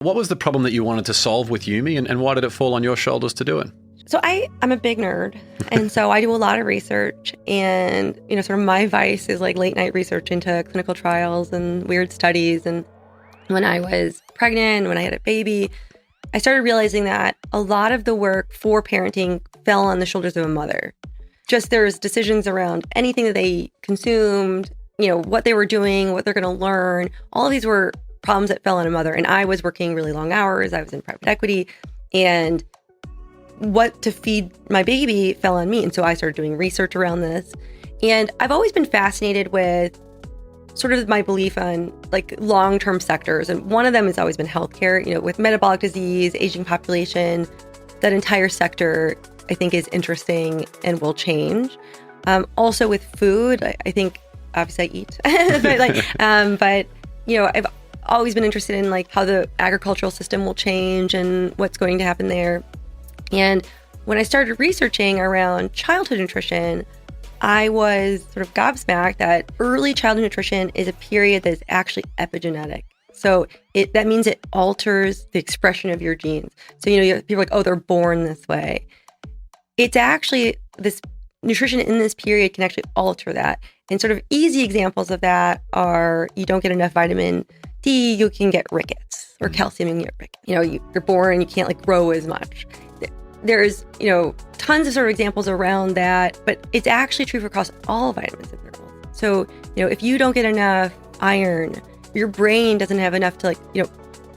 What was the problem that you wanted to solve with Yumi, and why did it fall on your shoulders to do it? So I'm a big nerd. And so I do a lot of research, and, sort of my vice is like late night research into clinical trials and weird studies. And when I was pregnant, when I had a baby, I started realizing that a lot of the work for parenting fell on the shoulders of a mother. Just there's decisions around anything that they consumed, what they were doing, what they're going to learn. All of these were problems that fell on a mother. And I was working really long hours. I was in private equity, and what to feed my baby fell on me. And so I started doing research around this. And I've always been fascinated with sort of my belief on like long-term sectors. And one of them has always been healthcare, with metabolic disease, aging population. That entire sector, I think, is interesting and will change. Also with food, I think, obviously I eat, but I've always been interested in like how the agricultural system will change and what's going to happen there. And when I started researching around childhood nutrition, I was sort of gobsmacked that early childhood nutrition is a period that is actually epigenetic. So that means it alters the expression of your genes. So, people are like, oh, they're born this way. It's actually this nutrition in this period can actually alter that. And sort of easy examples of that are you don't get enough vitamin D, you can get rickets, or calcium, you can get rickets. You're born, you can't like grow as much. There's, tons of sort of examples around that, but it's actually true for across all vitamins and minerals. So, if you don't get enough iron, your brain doesn't have enough to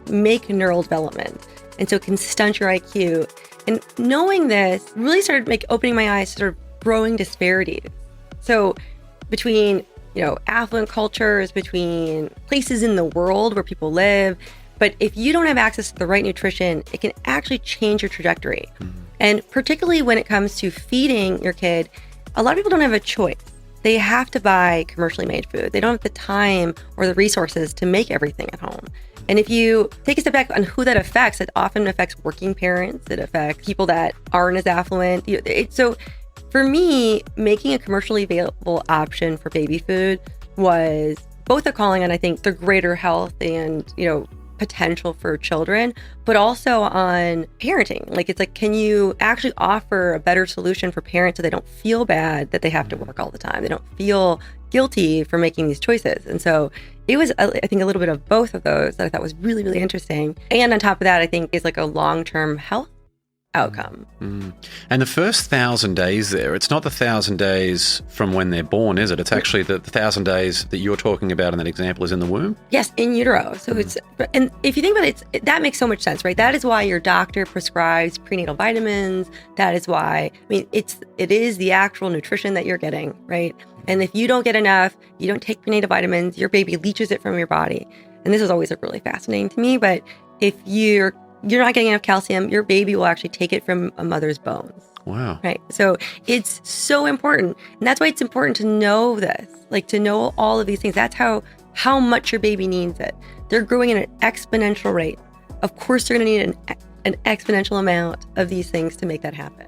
make neural development. And so it can stunt your IQ. And knowing this really started opening my eyes to sort of growing disparities. So between, affluent cultures, between places in the world where people live, but if you don't have access to the right nutrition, it can actually change your trajectory. Mm-hmm. And particularly when it comes to feeding your kid, a lot of people don't have a choice. They have to buy commercially made food. They don't have the time or the resources to make everything at home. And if you take a step back on who that affects, it often affects working parents. It affects people that aren't as affluent. So for me, making a commercially available option for baby food was both a calling on, I think, the greater health and, potential for children, but also on parenting. It's like, can you actually offer a better solution for parents so they don't feel bad that they have to work all the time? They don't feel guilty for making these choices. And so it was, I think, a little bit of both of those that I thought was really, really interesting. And on top of that, I think is like a long-term health outcome. Mm. And the first 1,000 days there, it's not the 1,000 days from when they're born, is it? It's actually the 1,000 days that you're talking about in that example is in the womb? Yes, in utero. So and if you think about it, that makes so much sense, right? That is why your doctor prescribes prenatal vitamins. That is why, it is the actual nutrition that you're getting, right? And if you don't get enough, you don't take prenatal vitamins, your baby leaches it from your body. And this was always really fascinating to me, but if you're not getting enough calcium, your baby will actually take it from a mother's bones. Wow. Right. So it's so important. And that's why it's important to know this, to know all of these things. That's how much your baby needs it. They're growing at an exponential rate. Of course, they're going to need an exponential amount of these things to make that happen.